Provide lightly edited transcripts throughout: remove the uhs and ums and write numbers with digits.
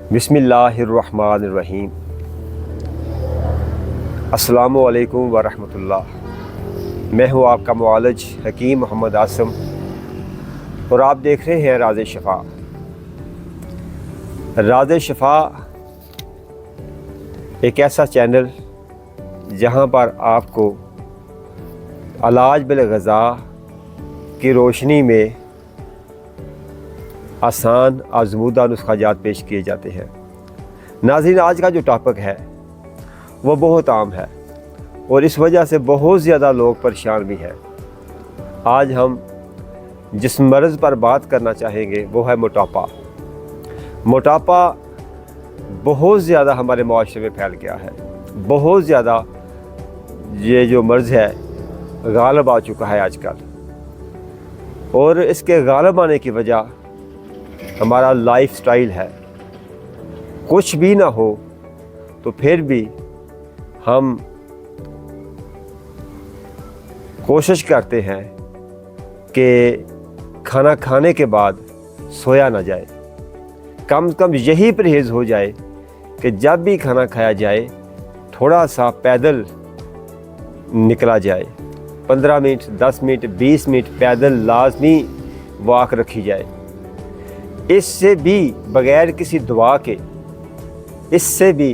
बिस्मिल्लाहिर्रहमानिर्रहीम। अस्सलामु अलैकुम वरहमतुल्लाह। मैं हूँ आपका मुआलिज हकीम मोहम्मद आसम और आप देख रहे हैं राज़े शिफ़ा। राज़े शिफ़ा एक ऐसा चैनल जहाँ पर आपको इलाज बिल ग़ज़ा की रोशनी में आसान आज़मूदा नुस्ख़ाजात पेश किए जाते हैं। नाज़रीन, आज का जो टॉपिक है वो बहुत आम है और इस वजह से बहुत ज़्यादा लोग परेशान भी हैं। आज हम जिस मर्ज़ पर बात करना चाहेंगे वो है मोटापा। मोटापा बहुत ज़्यादा हमारे माशरे में फैल गया है। बहुत ज़्यादा ये जो मर्ज़ है गालिब आ चुका है आजकल, और इसके गालिब आने की वजह हमारा लाइफ स्टाइल है। कुछ भी ना हो तो फिर भी हम कोशिश करते हैं कि खाना खाने के बाद सोया ना जाए। कम से कम यही परहेज़ हो जाए कि जब भी खाना खाया जाए थोड़ा सा पैदल निकला जाए। 15 मिनट, 10 मिनट, 20 मिनट पैदल लाजमी वॉक रखी जाए। इससे भी बग़ैर किसी दुआ के इससे भी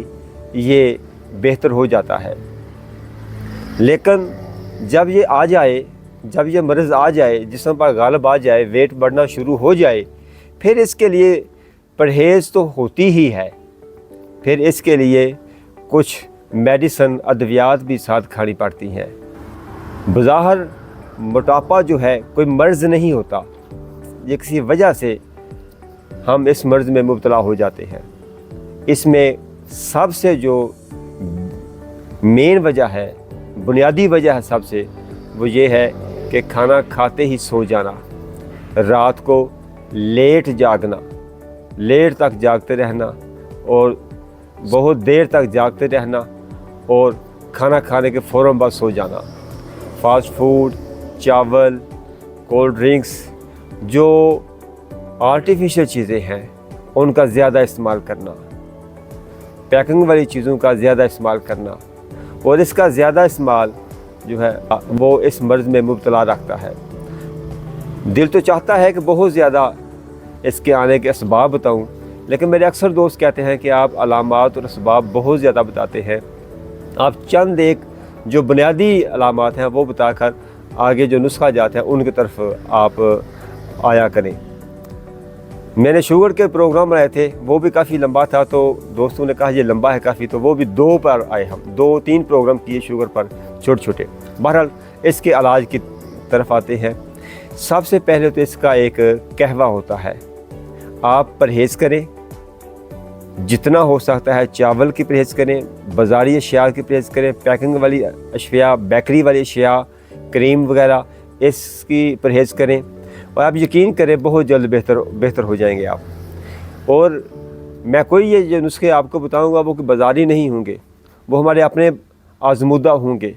ये बेहतर हो जाता है। लेकिन जब ये आ जाए, जब ये मर्ज़ आ जाए, जिस्म पर गालिब आ जाए, वेट बढ़ना शुरू हो जाए, फिर इसके लिए परहेज़ तो होती ही है। फिर इसके लिए कुछ मेडिसन, अद्वियात भी साथ खानी पड़ती हैं। बज़ाहिर मोटापा जो है कोई मर्ज़ नहीं होता, ये किसी वजह से हम इस मर्ज़ में मुब्तला हो जाते हैं। इसमें सबसे जो मेन वजह है, बुनियादी वजह है सबसे, वो ये है कि खाना खाते ही सो जाना, रात को लेट जागना, लेट तक जागते रहना और बहुत देर तक जागते रहना और खाना खाने के फ़ौरन बाद सो जाना। फास्ट फूड, चावल, कोल्ड ड्रिंक्स, जो आर्टिफिशियल चीज़ें हैं उनका ज़्यादा इस्तेमाल करना, पैकिंग वाली चीज़ों का ज़्यादा इस्तेमाल करना, और इसका ज़्यादा इस्तेमाल जो है वो इस मर्ज़ में मुब्तला रखता है। दिल तो चाहता है कि बहुत ज़्यादा इसके आने के असबाब बताऊं, लेकिन मेरे अक्सर दोस्त कहते हैं कि आप अलामात और असबाब बहुत ज़्यादा बताते हैं। आप चंद एक जो बुनियादी अलामात हैं वो बताकर आगे जो नुस्खा जाते हैं उनकी तरफ आप आया करें। मैंने शुगर के प्रोग्राम बनाए थे, वो भी काफ़ी लंबा था, तो दोस्तों ने कहा ये लंबा है काफ़ी, तो वो भी 2 पर आए। हम 2-3 प्रोग्राम किए शुगर पर, छोटे छोटे। बहरहाल इसके इलाज की तरफ आते हैं। सबसे पहले तो इसका एक कहवा होता है। आप परहेज़ करें, जितना हो सकता है चावल की परहेज़ करें, बाज़ारी अशिया की परहेज़ करें, पैकिंग वाली अशिया, बेकरी वाली अशिया, क्रीम वगैरह, इसकी परहेज़ करें और आप यकीन करें बहुत जल्द बेहतर हो जाएंगे आप। और मैं कोई ये जो नुस्खे आपको बताऊंगा वो कि बाज़ारी नहीं होंगे, वो हमारे अपने आज़मूदा होंगे।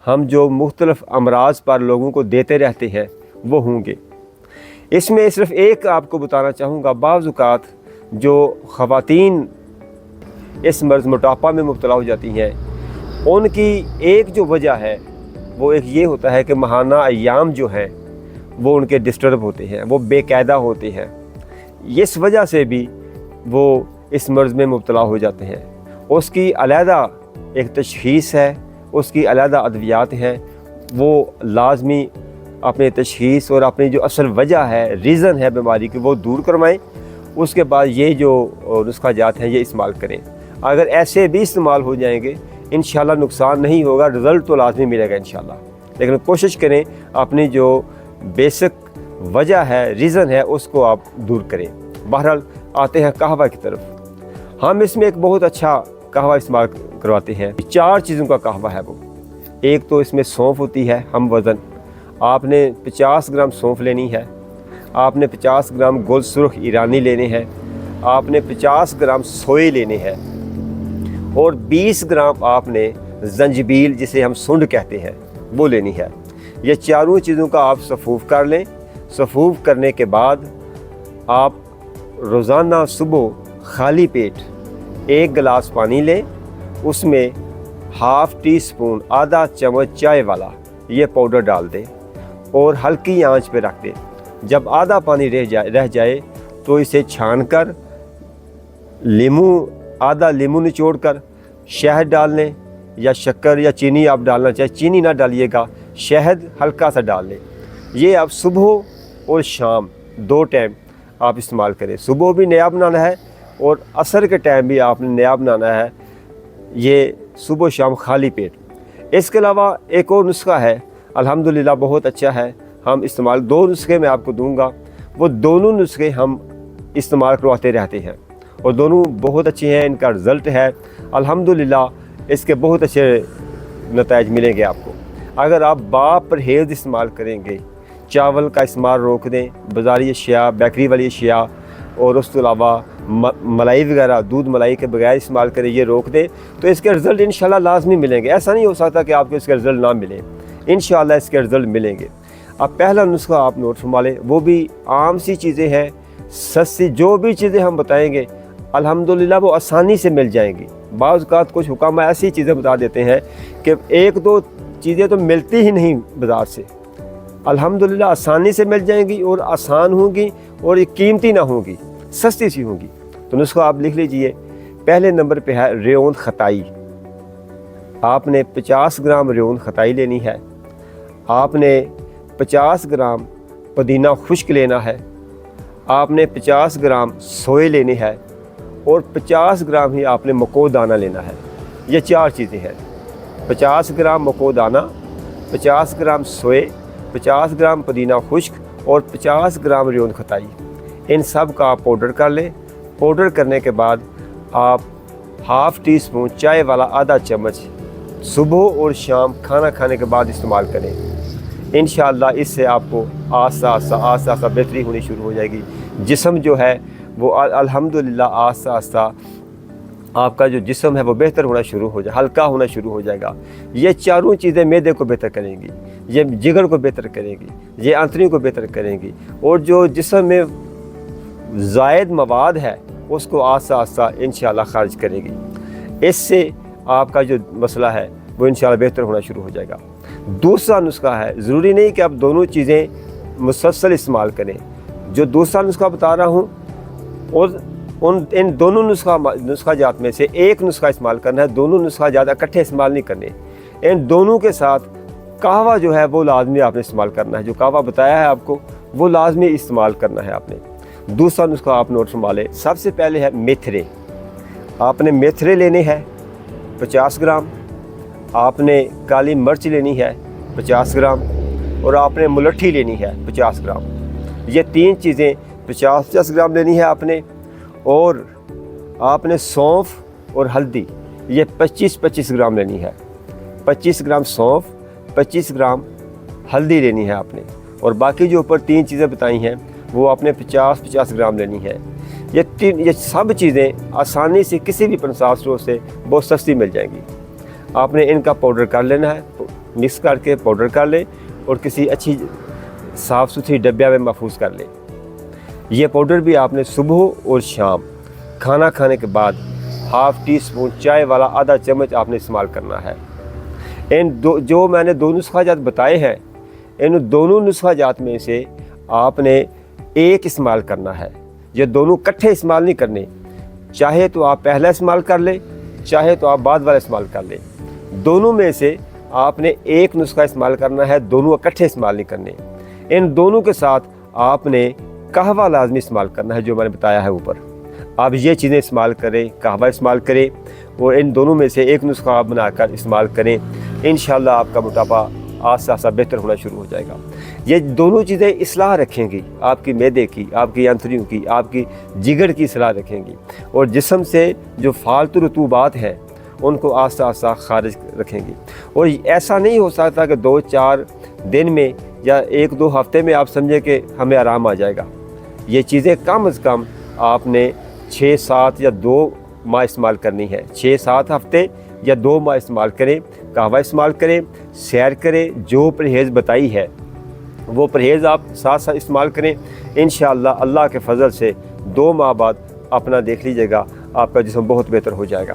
हम जो मुख्तलिफ़ अमराज पर लोगों को देते रहते हैं वो होंगे। इसमें सिर्फ़ एक आपको बताना चाहूँगा, बाज़ औक़ात जो ख़वातीन इस मर्ज़ मोटापा में मुब्तला हो जाती हैं, उनकी एक जो वजह है वो एक ये होता है कि माहाना अय्याम जो हैं वो उनके डिस्टर्ब होते हैं, वो बेकायदा होते हैं। इस वजह से भी वो इस मर्ज़ में मुब्तला हो जाते हैं। उसकी अलहदा एक तशख़ीस है, उसकी अलहदा अद्वियात हैं। वो लाजमी अपने तशख़ीस और अपनी जो असल वजह है, रीज़न है बीमारी की, वो दूर करवाएं। उसके बाद ये जो नुस्ख़ाजात हैं ये इस्तेमाल करें। अगर ऐसे भी इस्तेमाल हो जाएंगे इंशाल्लाह नुकसान नहीं होगा, रिज़ल्ट तो लाजमी मिलेगा इंशाल्लाह। लेकिन कोशिश करें अपनी जो बेसिक वजह है, रीज़न है, उसको आप दूर करें। बहरहाल आते हैं कहवा की तरफ। हम इसमें एक बहुत अच्छा कहवा इस्तेमाल करवाते हैं। 4 चीज़ों का कहवा है वो। एक तो इसमें सौंफ होती है, हम वज़न। आपने 50 ग्राम सौंफ लेनी है, आपने 50 ग्राम गुल सुर्ख ईरानी लेने हैं, आपने 50 ग्राम सोए लेने हैं और 20 ग्राम आपने जंजीबील, जिसे हम सुंड कहते हैं, वो लेनी है। ये चारों चीज़ों का आप सफ़ूफ़ कर लें। सफ़ूफ़ करने के बाद आप रोज़ाना सुबह खाली पेट 1 गिलास पानी लें, उसमें ½ टीस्पून आधा चम्मच चाय वाला ये पाउडर डाल दें और हल्की आंच पे रख दें। जब आधा पानी रह जाए तो इसे छानकर आधा नींबू निचोड़ कर शहद डाल लें, या शक्कर या चीनी आप डालना चाहें, चीनी ना डालिएगा, शहद हल्का सा डाल लें। ये आप सुबह और शाम 2 टाइम आप इस्तेमाल करें। सुबह भी नया बनाना है और असर के टाइम भी आपने नया बनाना है, ये सुबह शाम खाली पेट। इसके अलावा एक और नुस्खा है, अल्हम्दुलिल्लाह बहुत अच्छा है, हम इस्तेमाल 2 नुस्खे मैं आपको दूंगा, वो दोनों नुस्खे हम इस्तेमाल करवाते रहते हैं और दोनों बहुत अच्छे हैं, इनका रिज़ल्ट है अल्हम्दुलिल्लाह, इसके बहुत अच्छे नताइज मिलेंगे आपको। अगर आप बापरहेज़ इस्तेमाल करेंगे, चावल का इस्तेमाल रोक दें, बाज़ारी अशिया, बेकरी वाली अशिया और उसके अलावा मलाई वगैरह, दूध मलाई के बगैर इस्तेमाल करें, ये रोक दें, तो इसके रिज़ल्ट इंशाल्लाह लाजमी मिलेंगे। ऐसा नहीं हो सकता कि आपको इसके रिज़ल्ट ना मिले, इंशाल्लाह इसके रिज़ल्ट मिलेंगे। अब पहला नुस्खा आप नोट फरमा लें, वो भी आम सी चीज़ें हैं, सस्ती, जो भी चीज़ें हम बताएंगे अल्हम्दुलिल्लाह वो आसानी से मिल जाएंगी। बाज़ औक़ात कुछ हुकाम ऐसी चीज़ें बता देते हैं कि 1-2 चीज़ें तो मिलती ही नहीं बाज़ार से, अल्हम्दुलिल्लाह आसानी से मिल जाएंगी और आसान होंगी और ये कीमती ना होंगी, सस्ती सी होंगी। तो नुस्खा आप लिख लीजिए। पहले नंबर पे है रेवन खताई। आपने 50 ग्राम रेवन खताई लेनी है, आपने 50 ग्राम पुदीना खुश्क लेना है, आपने 50 ग्राम सोए लेने हैं और 50 ग्राम ही आपने मकोदाना लेना है। ये 4 चीज़ें हैं, 50 ग्राम मकोदाना, 50 ग्राम सोए, 50 ग्राम पुदीना खुश्क और 50 ग्राम रेवन खताई। इन सब का आप पाउडर कर लें। पाउडर करने के बाद आप ½ टीस्पून चाय वाला आधा चम्मच सुबह और शाम खाना खाने के बाद इस्तेमाल करें। इंशाअल्लाह इससे आपको आस्ता आस्ता बेहतरी होनी शुरू हो जाएगी। जिस्म जो है वो अल्हम्दुलिल्लाह आस्ता आस्ता आपका जो जिस्म है वो बेहतर होना शुरू हो जाए, हल्का होना शुरू हो जाएगा। ये चारों चीज़ें मैदे को बेहतर करेंगी, ये जिगर को बेहतर करेंगी, ये आंतड़ियों को बेहतर करेंगी और जो जिस्म में ज़ायद मवाद है उसको आस्ता आस्ता इंशाअल्लाह खारिज करेगी। इससे आपका जो मसला है वो इंशाअल्लाह बेहतर होना शुरू हो जाएगा। दूसरा नुस्खा है, ज़रूरी नहीं कि आप दोनों चीज़ें मुसलसल इस्तेमाल करें। जो दूसरा नुस्खा बता रहा हूँ और इन दोनों नुस्खा जात में से एक नुस्खा इस्तेमाल करना है, दोनों नुस्खा ज़्यादा इकट्ठे इस्तेमाल नहीं करने। इन दोनों के साथ कहवा जो है वो लाजमी आपने इस्तेमाल करना है, जो कहवा बताया है आपको वो लाजमी इस्तेमाल करना है आपने। दूसरा नुस्खा आप नोट संभालें। सबसे पहले है मेथरे। आपने मेथरे लेने हैं 50 ग्राम, आपने काली मिर्च लेनी है 50 ग्राम और आपने मुलट्ठी लेनी है 50 ग्राम। ये 3 चीज़ें 50-50 ग्राम लेनी है आपने। और आपने सौंफ और हल्दी ये 25-25 ग्राम लेनी है। 25 ग्राम सौंफ, 25 ग्राम हल्दी लेनी है आपने। और बाकी जो ऊपर 3 चीज़ें बताई हैं वो आपने 50-50 ग्राम लेनी है। ये सब चीज़ें आसानी से किसी भी पंसार स्टोर से बहुत सस्ती मिल जाएंगी। आपने इनका पाउडर कर लेना है, मिक्स करके पाउडर कर लें और किसी अच्छी साफ़ सुथरी डब्बिया में महफूज कर लें। ये पाउडर भी आपने सुबह और शाम खाना खाने के बाद ½ टीस्पून चाय वाला आधा चम्मच आपने इस्तेमाल करना है। जो मैंने 2 नुस्खा जात बताए हैं, इन दोनों नुस्खा जात में से आपने एक इस्तेमाल करना है। ये दोनों इकट्ठे इस्तेमाल नहीं करने, चाहे तो आप पहला इस्तेमाल कर लें, चाहे तो आप बाद वाला इस्तेमाल कर लें। दोनों में से आपने एक नुस्खा इस्तेमाल करना है, दोनों इकट्ठे इस्तेमाल नहीं करने। इन दोनों के साथ आपने कहवा लाजमी इस्तेमाल करना है, जो मैंने बताया है ऊपर। आप ये चीज़ें इस्तेमाल करें, कहवा इस्तेमाल करें और इन दोनों में से एक नुस्खा आप बनाकर इस्तेमाल करें। इंशाअल्लाह आपका मोटापा आस्ता आस्ता बेहतर होना शुरू हो जाएगा। ये दोनों चीज़ें इस्लाह रखेंगी आपकी मैदे की, आपकी आंतड़ियों की, आपकी जिगर की इस्लाह रखेंगी और जिस्म से जो फालतू रतूबात हैं उनको आस्ता आस्ता खारिज रखेंगी। और ऐसा नहीं हो सकता कि 2-4 दिन में या 1-2 हफ्ते में आप समझें कि हमें आराम आ जाएगा। ये चीज़ें कम अज़ कम आपने 6-7 या 2 माह इस्तेमाल करनी है। 6-7 हफ्ते या 2 माह इस्तेमाल करें, कहवा इस्तेमाल करें, सैर करें, जो परहेज़ बताई है वो परहेज़ आप साथ साथ इस्तेमाल करें। इंशाअल्लाह अल्लाह के फ़ज़ल से 2 माह बाद اپنا دیکھ لیجیے گا، آپ کا جسم بہت بہتر ہو جائے گا۔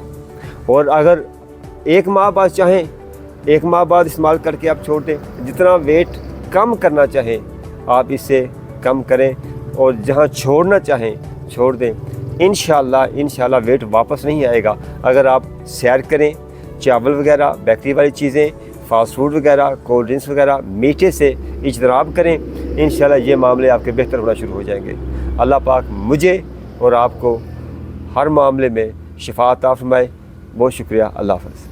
اور اگر 1 ماہ بعد چاہیں 1 ماہ بعد استعمال کر کے آپ چھوڑ دیں، جتنا ویٹ کم کرنا چاہیں آپ اس سے کم کریں، اور جہاں چھوڑنا چاہیں چھوڑ دیں۔ انشاءاللہ ویٹ واپس نہیں آئے گا۔ اگر آپ سیر کریں، چاول وغیرہ، بیکری والی چیزیں، فاسٹ فوڈ وغیرہ، کولڈ ڈرنکس وغیرہ، میٹھے سے اجتناب کریں، انشاءاللہ یہ معاملے آپ کے بہتر ہونا شروع ہو جائیں گے۔ اللہ پاک مجھے اور آپ کو ہر معاملے میں شفا عطا فرمائے۔ بہت شکریہ، اللہ حافظ۔